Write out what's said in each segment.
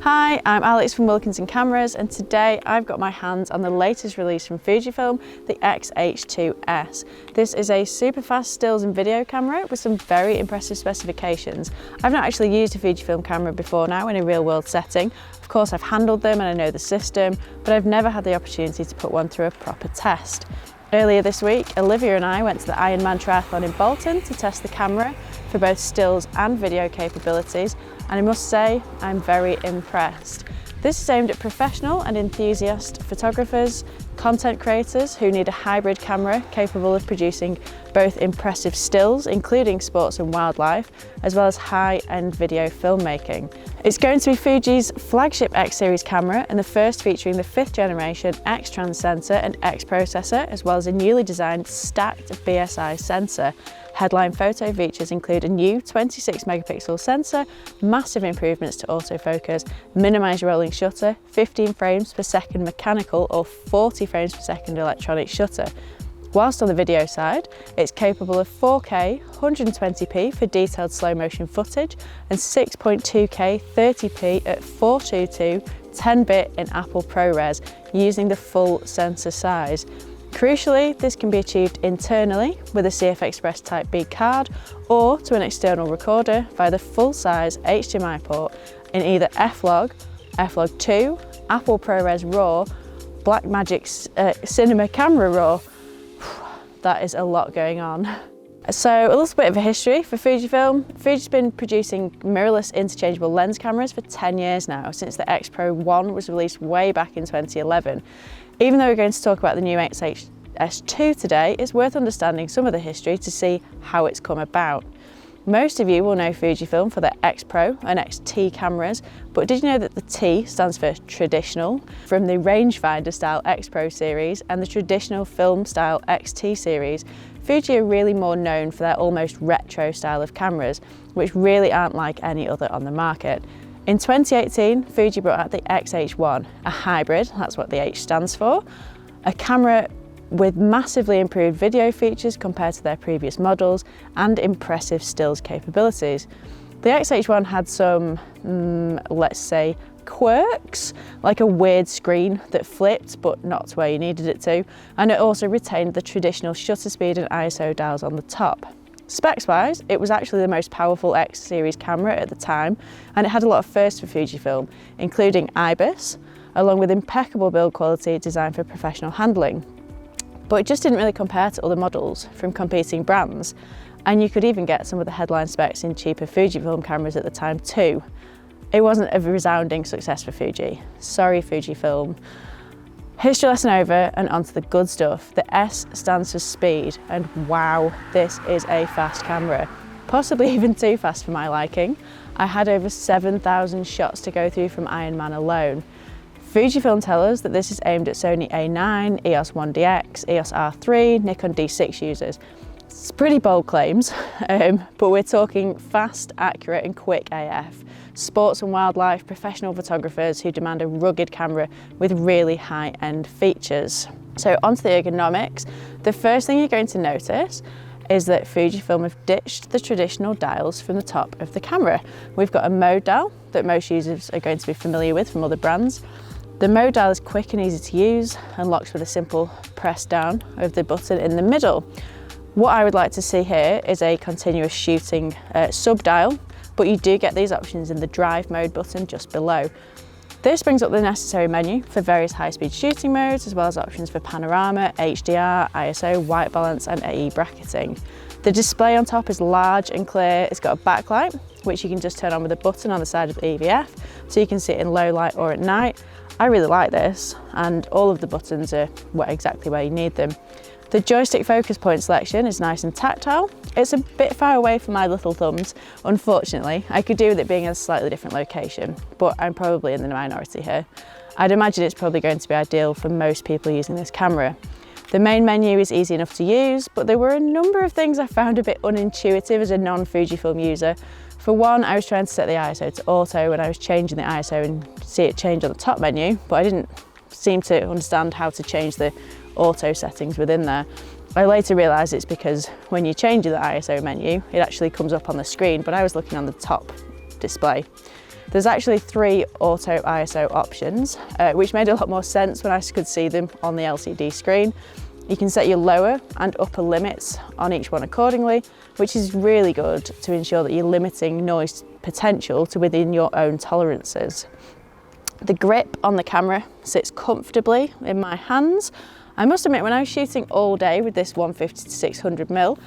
Hi, I'm Alex from Wilkinson Cameras, and today I've got my hands on the latest release from Fujifilm, the X-H2S. This is a super fast stills and video camera with some very impressive specifications. I've not actually used a Fujifilm camera before now in a real world setting. Of course, I've handled them and I know the system, but I've never had the opportunity to put one through a proper test. Earlier this week, Olivia and I went to the Ironman triathlon in Bolton to test the camera for both stills and video capabilities, and I must say I'm very impressed. This is aimed at professional and enthusiast photographers, content creators who need a hybrid camera capable of producing both impressive stills, including sports and wildlife, as well as high-end video filmmaking. It's going to be Fuji's flagship X series camera and the first featuring the 5th generation X-Trans sensor and X processor, as well as a newly designed stacked BSI sensor. Headline photo features include a new 26 megapixel sensor, massive improvements to autofocus, minimised rolling shutter, 15 frames per second mechanical or 40 frames per second electronic shutter. Whilst on the video side, it's capable of 4K 120p for detailed slow motion footage and 6.2K 30p at 422 10-bit in Apple ProRes using the full sensor size. Crucially, this can be achieved internally with a CF Express Type B card or to an external recorder via the full-size HDMI port in either F-Log, F-Log 2, Apple ProRes RAW, Blackmagic Cinema Camera RAW. That is a lot going on. So a little bit of a history for Fujifilm. Fuji's been producing mirrorless interchangeable lens cameras for 10 years now, since the X Pro 1 was released way back in 2011. Even though we're going to talk about the new X-H2S today, it's worth understanding some of the history to see how it's come about. Most of you will know Fujifilm for their X Pro and X-T cameras, but did you know that the T stands for traditional, from the rangefinder style X Pro series and the traditional film style X-T series? Fuji are really more known for their almost retro style of cameras, which really aren't like any other on the market. In 2018, Fuji brought out the X-H1, a hybrid, that's what the H stands for, a camera with massively improved video features compared to their previous models and impressive stills capabilities. The X-H1 had some, let's say, quirks, like a weird screen that flipped but not to where you needed it to, and it also retained the traditional shutter speed and ISO dials on the top. Specs-wise, it was actually the most powerful X series camera at the time, and it had a lot of firsts for Fujifilm, including IBIS, along with impeccable build quality designed for professional handling. But it just didn't really compare to other models from competing brands, and you could even get some of the headline specs in cheaper Fujifilm cameras at the time too. It wasn't a resounding success for Fuji. Sorry, Fujifilm. History lesson over and onto the good stuff. The S stands for speed, and wow, this is a fast camera. Possibly even too fast for my liking. I had over 7,000 shots to go through from Ironman alone. Fujifilm tell us that this is aimed at Sony A9, EOS 1DX, EOS R3, Nikon D6 users. It's pretty bold claims, but we're talking fast, accurate and quick AF. Sports and wildlife, professional photographers who demand a rugged camera with really high-end features. So onto the ergonomics. The first thing you're going to notice is that Fujifilm have ditched the traditional dials from the top of the camera. We've got a mode dial that most users are going to be familiar with from other brands. The mode dial is quick and easy to use and locks with a simple press down of the button in the middle. What I would like to see here is a continuous shooting sub-dial, but you do get these options in the drive mode button just below. This brings up the necessary menu for various high-speed shooting modes, as well as options for panorama, HDR, ISO, white balance and AE bracketing. The display on top is large and clear. It's got a backlight, which you can just turn on with a button on the side of the EVF, so you can see it in low light or at night. I really like this, and all of the buttons are exactly where you need them. The joystick focus point selection is nice and tactile. It's a bit far away from my little thumbs, unfortunately. I could do with it being in a slightly different location, but I'm probably in the minority here. I'd imagine it's probably going to be ideal for most people using this camera. The main menu is easy enough to use, but there were a number of things I found a bit unintuitive as a non-Fujifilm user. For one, I was trying to set the ISO to auto when I was changing the ISO and see it change on the top menu, but I didn't seem to understand how to change the auto settings within there. I later realised it's because when you change the ISO menu, it actually comes up on the screen, but I was looking on the top display. There's actually 3 auto ISO options, which made a lot more sense when I could see them on the LCD screen. You can set your lower and upper limits on each one accordingly, which is really good to ensure that you're limiting noise potential to within your own tolerances. The grip on the camera sits comfortably in my hands. I must admit, when I was shooting all day with this 150 to 600mm,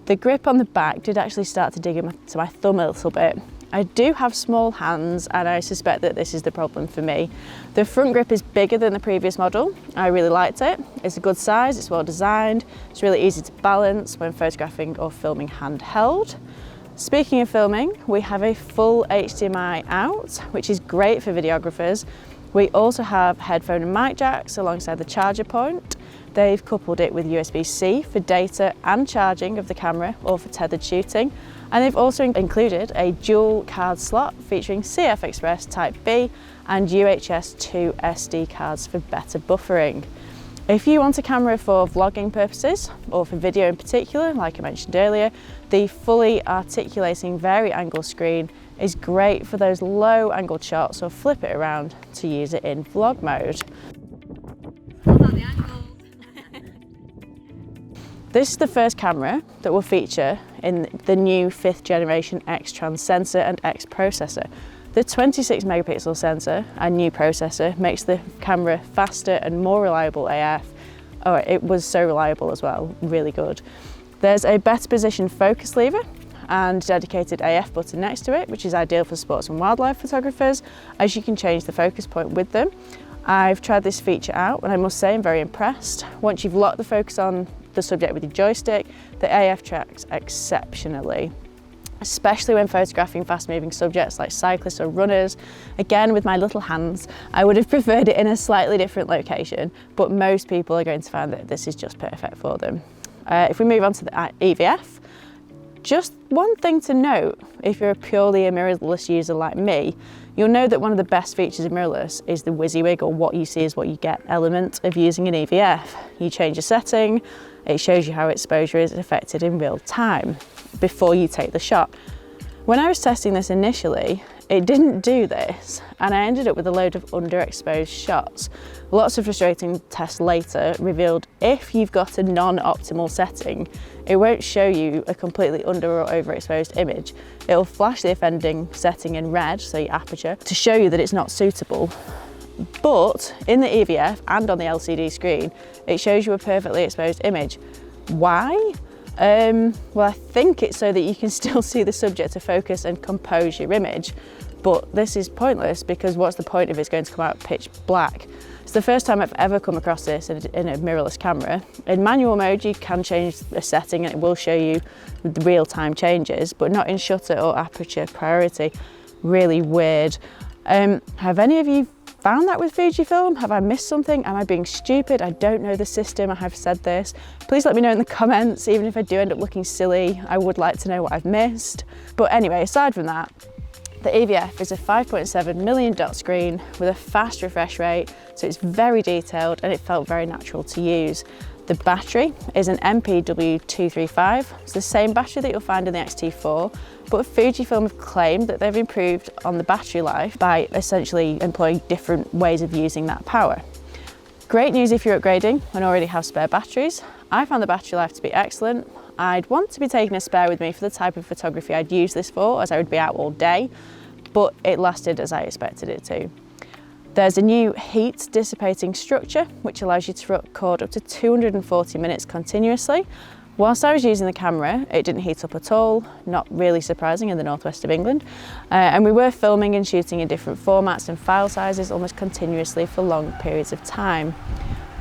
the grip on the back did actually start to dig into my thumb a little bit. I do have small hands and I suspect that this is the problem for me. The front grip is bigger than the previous model. I really liked it. It's a good size, it's well designed, it's really easy to balance when photographing or filming handheld. Speaking of filming, we have a full HDMI out, which is great for videographers. We also have headphone and mic jacks alongside the charger point. They've coupled it with USB-C for data and charging of the camera or for tethered shooting. And they've also included a dual card slot featuring CF Express Type B and UHS-2 SD cards for better buffering. If you want a camera for vlogging purposes, or for video in particular, like I mentioned earlier, the fully articulating vari-angle screen is great for those low angled shots, or flip it around to use it in vlog mode. This is the first camera that will feature in the new 5th generation X trans sensor and X processor. The 26 megapixel sensor and new processor makes the camera faster and more reliable AF. Oh, it was so reliable as well, really good. There's a better position focus lever and dedicated AF button next to it, which is ideal for sports and wildlife photographers, as you can change the focus point with them. I've tried this feature out and I must say I'm very impressed. Once you've locked the focus on the subject with your joystick, the AF tracks exceptionally, especially when photographing fast-moving subjects like cyclists or runners. Again, with my little hands, I would have preferred it in a slightly different location, but most people are going to find that this is just perfect for them. If we move on to the EVF, just one thing to note, if you're purely a mirrorless user like me, you'll know that one of the best features of mirrorless is the WYSIWYG, or what you see is what you get element of using an EVF. You change a setting, it shows you how exposure is affected in real time before you take the shot. When I was testing this initially, it didn't do this, and I ended up with a load of underexposed shots. Lots of frustrating tests later revealed if you've got a non-optimal setting, it won't show you a completely under or overexposed image. It'll flash the offending setting in red, so your aperture, to show you that it's not suitable. But in the EVF and on the LCD screen, it shows you a perfectly exposed image. Why? Well, I think it's so that you can still see the subject to focus and compose your image. But this is pointless, because what's the point if it's going to come out pitch black? It's the first time I've ever come across this in a mirrorless camera. In manual mode, you can change a setting and it will show you the real-time changes, but not in shutter or aperture priority. Really weird. Have any of you found that with Fujifilm? Have I missed something? Am I being stupid? I don't know the system, I have said this. Please let me know in the comments, even if I do end up looking silly, I would like to know what I've missed. But anyway, aside from that, the EVF is a 5.7 million dot screen with a fast refresh rate, so it's very detailed and it felt very natural to use. The battery is an MPW235. It's the same battery that you'll find in the X-T4, but Fujifilm have claimed that they've improved on the battery life by essentially employing different ways of using that power. Great news if you're upgrading and already have spare batteries. I found the battery life to be excellent. I'd want to be taking a spare with me for the type of photography I'd use this for, as I would be out all day, but it lasted as I expected it to. There's a new heat dissipating structure, which allows you to record up to 240 minutes continuously. Whilst I was using the camera, it didn't heat up at all, not really surprising in the northwest of England. And we were filming and shooting in different formats and file sizes almost continuously for long periods of time.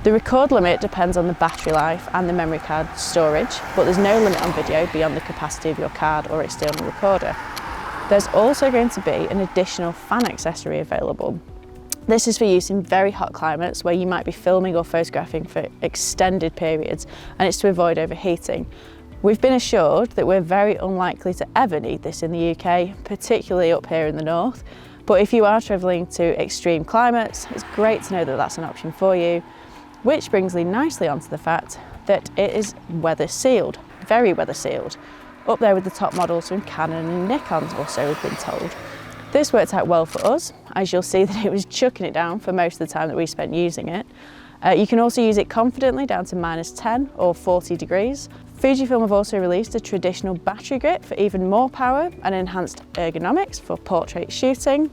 The record limit depends on the battery life and the memory card storage, but there's no limit on video beyond the capacity of your card or external recorder. There's also going to be an additional fan accessory available. This is for use in very hot climates where you might be filming or photographing for extended periods, and it's to avoid overheating. We've been assured that we're very unlikely to ever need this in the UK, particularly up here in the north. But if you are travelling to extreme climates, it's great to know that that's an option for you. Which brings me nicely onto the fact that it is weather sealed, very weather sealed. Up there with the top models from Canon and Nikon, also we've been told. This worked out well for us, as you'll see that it was chucking it down for most of the time that we spent using it. You can also use it confidently down to -10 or 40 degrees. Fujifilm have also released a traditional battery grip for even more power and enhanced ergonomics for portrait shooting.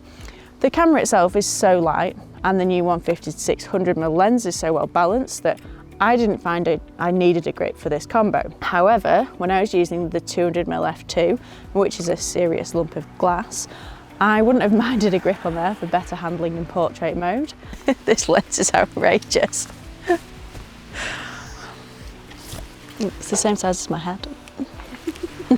The camera itself is so light, and the new 150-600mm lens is so well balanced that I didn't find I needed a grip for this combo. However, when I was using the 200mm f2, which is a serious lump of glass, I wouldn't have minded a grip on there for better handling in portrait mode. This lens is outrageous. It's the same size as my head.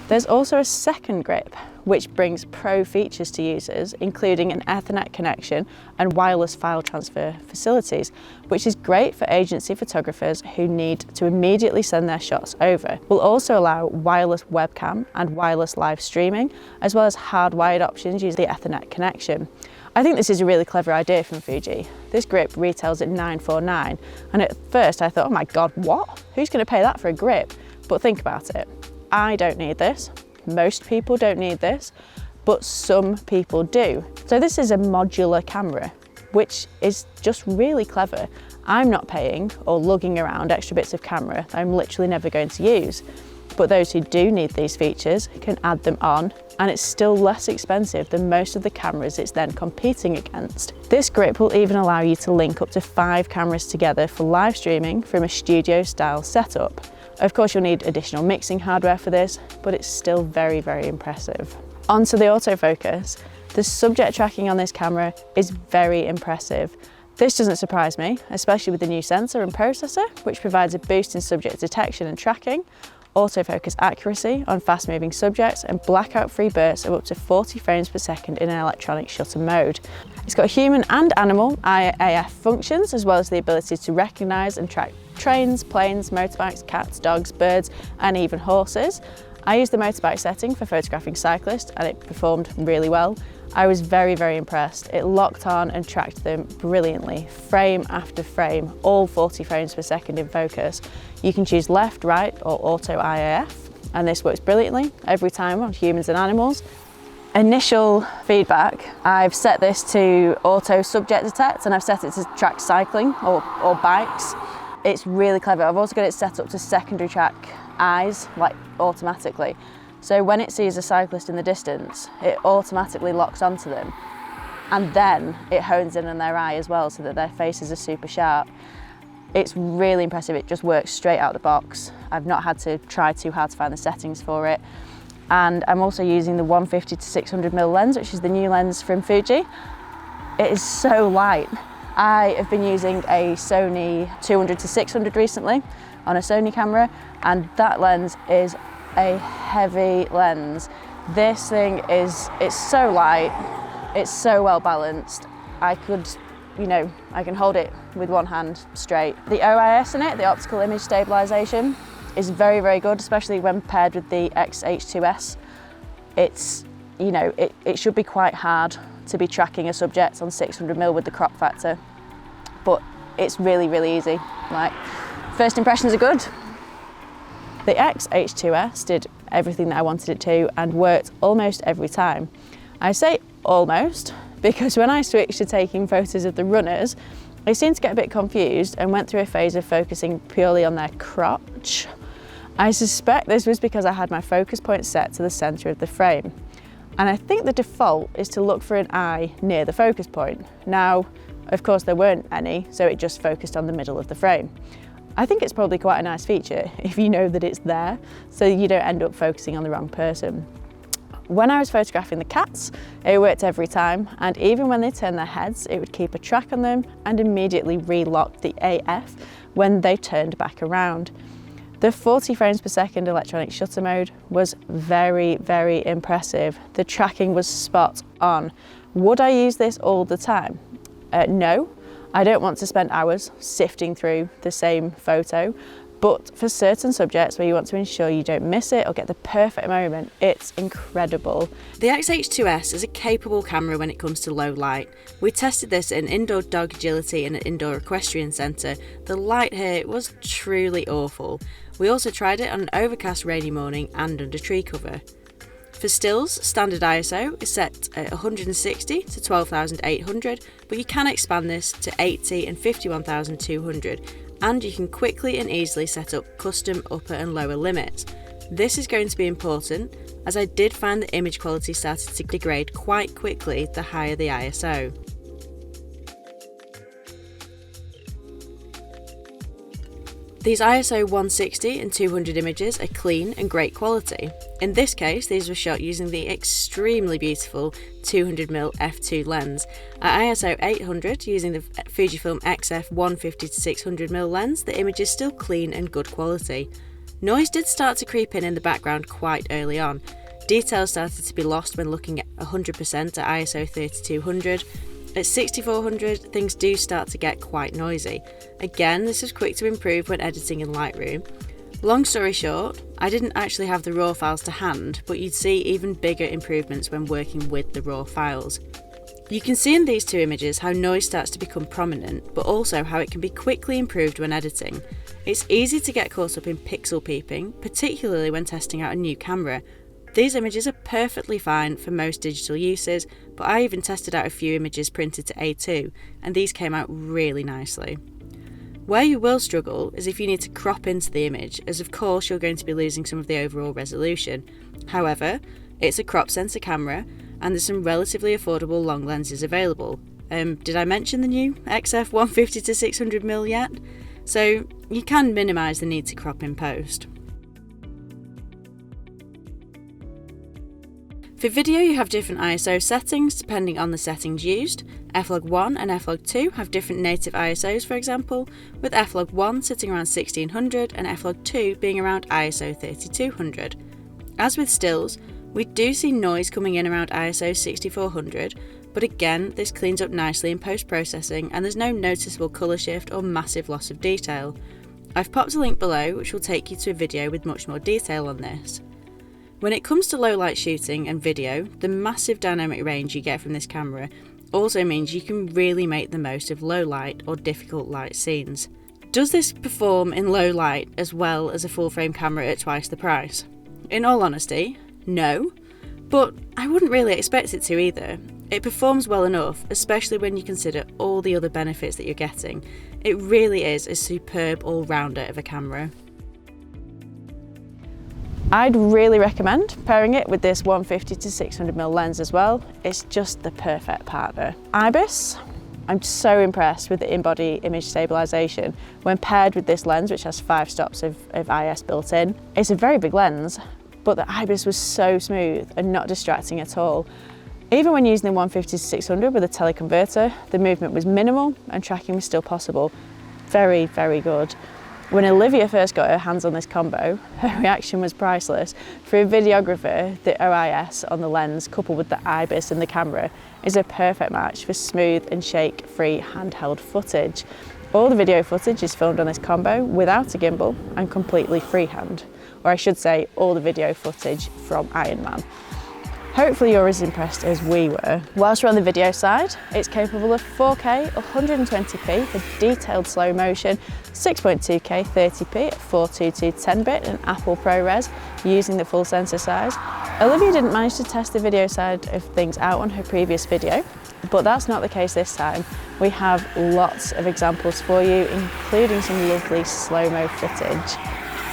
There's also a second grip, which brings pro features to users, including an Ethernet connection and wireless file transfer facilities, which is great for agency photographers who need to immediately send their shots over. We'll also allow wireless webcam and wireless live streaming, as well as hardwired options using the Ethernet connection. I think this is a really clever idea from Fuji. This grip retails at $949, and at first I thought, oh my God, what? Who's going to pay that for a grip? But think about it. I don't need this. Most people don't need this, but some people do. So this is a modular camera, which is just really clever. I'm not paying or lugging around extra bits of camera that I'm literally never going to use. But those who do need these features can add them on, and it's still less expensive than most of the cameras it's then competing against. This grip will even allow you to link up to 5 cameras together for live streaming from a studio style setup. Of course, you'll need additional mixing hardware for this, but it's still very, very impressive. Onto the autofocus. The subject tracking on this camera is very impressive. This doesn't surprise me, especially with the new sensor and processor, which provides a boost in subject detection and tracking, autofocus accuracy on fast-moving subjects, and blackout-free bursts of up to 40 frames per second in an electronic shutter mode. It's got human and animal IAF functions, as well as the ability to recognise and track trains, planes, motorbikes, cats, dogs, birds, and even horses. I used the motorbike setting for photographing cyclists, and it performed really well. I was very, very impressed. It locked on and tracked them brilliantly, frame after frame, all 40 frames per second in focus. You can choose left, right, or auto IAF, and this works brilliantly every time on humans and animals. Initial feedback, I've set this to auto subject detect, and I've set it to track cycling or bikes. It's really clever. I've also got it set up to secondary track eyes, like automatically. So when it sees a cyclist in the distance, it automatically locks onto them, and then it hones in on their eye as well, so that their faces are super sharp. It's really impressive. It just works straight out the box. I've not had to try too hard to find the settings for it. And I'm also using the 150-600mm lens, which is the new lens from Fuji. It is so light. I have been using a Sony 200-600 recently on a Sony camera, and that lens is a heavy lens. This thing it's so light, it's so well balanced. I can hold it with one hand straight. The OIS in it, the optical image stabilization, is very, very good, especially when paired with the X-H2S. It should be quite hard to be tracking a subject on 600mm with the crop factor, but it's really, really easy. Like, first impressions are good. The X-H2S did everything that I wanted it to and worked almost every time. I say almost because when I switched to taking photos of the runners, I seemed to get a bit confused and went through a phase of focusing purely on their crotch. I suspect this was because I had my focus point set to the centre of the frame. And I think the default is to look for an eye near the focus point. Now, of course, there weren't any, so it just focused on the middle of the frame. I think it's probably quite a nice feature if you know that it's there, so you don't end up focusing on the wrong person. When I was photographing the cats, it worked every time, and even when they turned their heads, it would keep a track on them and immediately relock the AF when they turned back around. The 40 frames per second electronic shutter mode was very, very impressive. The tracking was spot on. Would I use this all the time? No, I don't want to spend hours sifting through the same photo, but for certain subjects where you want to ensure you don't miss it or get the perfect moment, it's incredible. The X-H2S is a capable camera when it comes to low light. We tested this in an indoor dog agility and an indoor equestrian centre. The light here was truly awful. We also tried it on an overcast rainy morning and under tree cover. For stills, standard ISO is set at 160 to 12,800, but you can expand this to 80 and 51,200, and you can quickly and easily set up custom upper and lower limits. This is going to be important, as I did find the image quality started to degrade quite quickly the higher the ISO. These ISO 160 and 200 images are clean and great quality. In this case, these were shot using the extremely beautiful 200mm f2 lens. At ISO 800, using the Fujifilm X-H2S lens, the image is still clean and good quality. Noise did start to creep in the background quite early on. Details started to be lost when looking at 100% at ISO 3200. At 6400, things do start to get quite noisy. Again, this is quick to improve when editing in Lightroom. Long story short, I didn't actually have the RAW files to hand, but you'd see even bigger improvements when working with the RAW files. You can see in these two images how noise starts to become prominent, but also how it can be quickly improved when editing. It's easy to get caught up in pixel peeping, particularly when testing out a new camera. These images are perfectly fine for most digital uses, but I even tested out a few images printed to A2, and these came out really nicely. Where you will struggle is if you need to crop into the image, as of course you're going to be losing some of the overall resolution. However, it's a crop sensor camera, and there's some relatively affordable long lenses available. Did I mention the new XF 150 to 600mm yet? So you can minimise the need to crop in post. For video, you have different ISO settings depending on the settings used. F-Log1 and F-Log2 have different native ISOs, for example, with F-Log1 sitting around 1600 and F-Log2 being around ISO 3200. As with stills, we do see noise coming in around ISO 6400, but again, this cleans up nicely in post-processing and there's no noticeable colour shift or massive loss of detail. I've popped a link below which will take you to a video with much more detail on this. When it comes to low light shooting and video, the massive dynamic range you get from this camera also means you can really make the most of low light or difficult light scenes. Does this perform in low light as well as a full frame camera at twice the price? In all honesty, no, but I wouldn't really expect it to either. It performs well enough, especially when you consider all the other benefits that you're getting. It really is a superb all-rounder of a camera. I'd really recommend pairing it with this 150 to 600mm lens as well. It's just the perfect partner. IBIS, I'm so impressed with the in-body image stabilisation when paired with this lens, which has 5 stops of IS built in. It's a very big lens, but the IBIS was so smooth and not distracting at all. Even when using the 150 to 600 with a teleconverter, the movement was minimal and tracking was still possible. Very, very good. When Olivia first got her hands on this combo, her reaction was priceless. For a videographer, the OIS on the lens coupled with the IBIS in the camera is a perfect match for smooth and shake-free handheld footage. All the video footage is filmed on this combo without a gimbal and completely freehand, or I should say all the video footage from Iron Man. Hopefully you're as impressed as we were. Whilst we're on the video side, it's capable of 4K 120p for detailed slow motion, 6.2K 30p at 422 10-bit and Apple ProRes using the full sensor size. Olivia didn't manage to test the video side of things out on her previous video, but that's not the case this time. We have lots of examples for you, including some lovely slow-mo footage.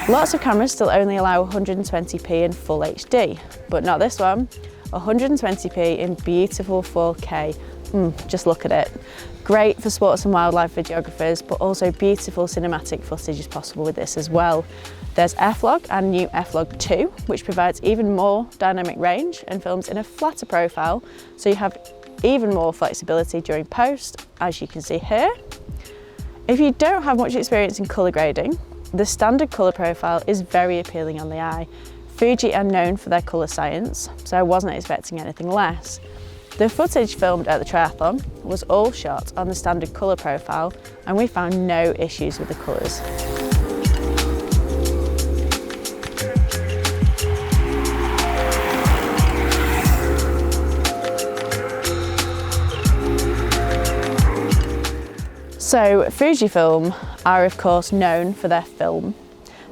Lots of cameras still only allow 120p in full HD, but not this one. 120p in beautiful 4K. Just look at it. Great for sports and wildlife videographers, but also beautiful cinematic footage is possible with this as well. There's F-Log and new F-Log2, which provides even more dynamic range and films in a flatter profile, so you have even more flexibility during post, as you can see here. If you don't have much experience in colour grading, the standard colour profile is very appealing on the eye. Fuji are known for their colour science, so I wasn't expecting anything less. The footage filmed at the triathlon was all shot on the standard colour profile, and we found no issues with the colours. So Fujifilm are of course known for their film.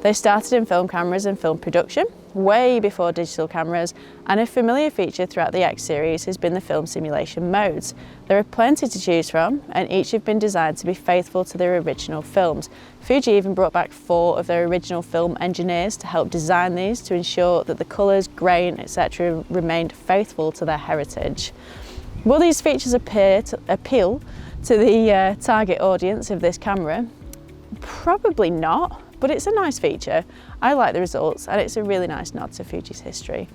They started in film cameras and film production, way before digital cameras, and a familiar feature throughout the X series has been the film simulation modes. There are plenty to choose from, and each have been designed to be faithful to their original films. Fuji even brought back 4 of their original film engineers to help design these to ensure that the colours, grain, etc. remained faithful to their heritage. Will these features appeal to the target audience of this camera? Probably not, but it's a nice feature. I like the results, and it's a really nice nod to Fuji's history.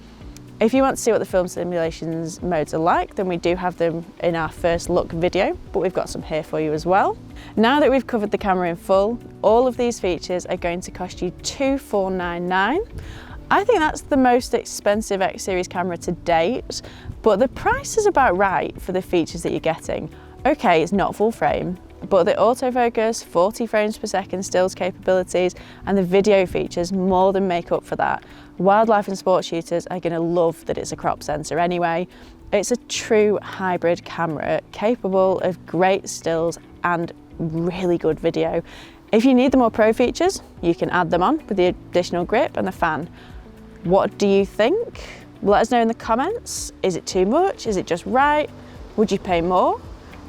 If you want to see what the film simulations modes are like, then we do have them in our first look video, but we've got some here for you as well. Now that we've covered the camera in full, all of these features are going to cost you $2,499. I think that's the most expensive X series camera to date, but the price is about right for the features that you're getting. Okay, it's not full frame, but the autofocus, 40 frames per second stills capabilities, and the video features more than make up for that. Wildlife and sports shooters are going to love that it's a crop sensor anyway. It's a true hybrid camera, capable of great stills and really good video. If you need the more pro features, you can add them on with the additional grip and the fan. What do you think? Let us know in the comments. Is it too much? Is it just right? Would you pay more?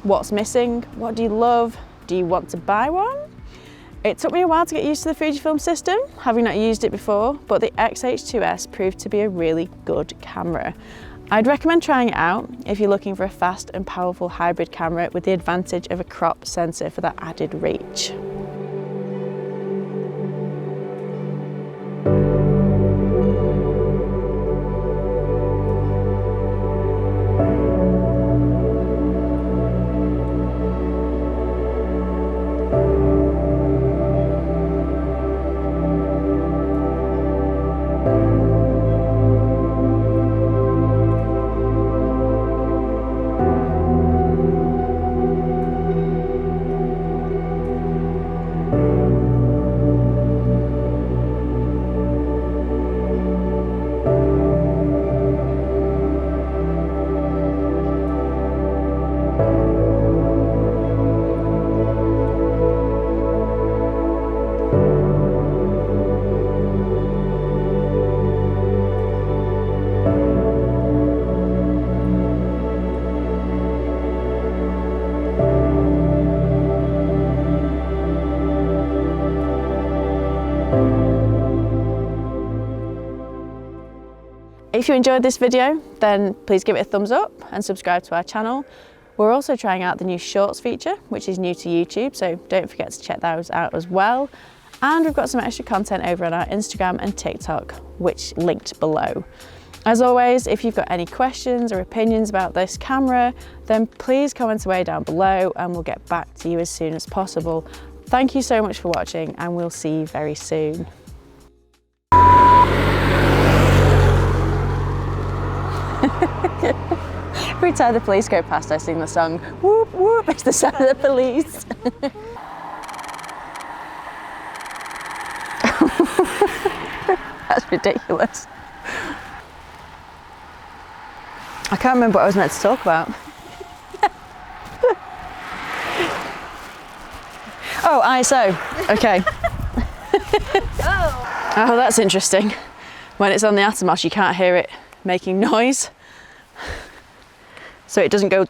What's missing? What do you love? Do you want to buy one? It took me a while to get used to the Fujifilm system, having not used it before, but the X-H2S proved to be a really good camera. I'd recommend trying it out if you're looking for a fast and powerful hybrid camera with the advantage of a crop sensor for that added reach. If you enjoyed this video, then please give it a thumbs up and subscribe to our channel. We're also trying out the new Shorts feature, which is new to YouTube, so don't forget to check those out as well. And we've got some extra content over on our Instagram and TikTok, which linked below. As always, if you've got any questions or opinions about this camera, then please comment away down below and we'll get back to you as soon as possible. Thank you so much for watching, and we'll see you very soon. Every time the police go past, I sing the song, whoop whoop, it's the sound of the police. That's ridiculous. I can't remember what I was meant to talk about. Oh, ISO, okay. Oh, that's interesting. When it's on the atom-c, you can't hear it making noise. So it doesn't go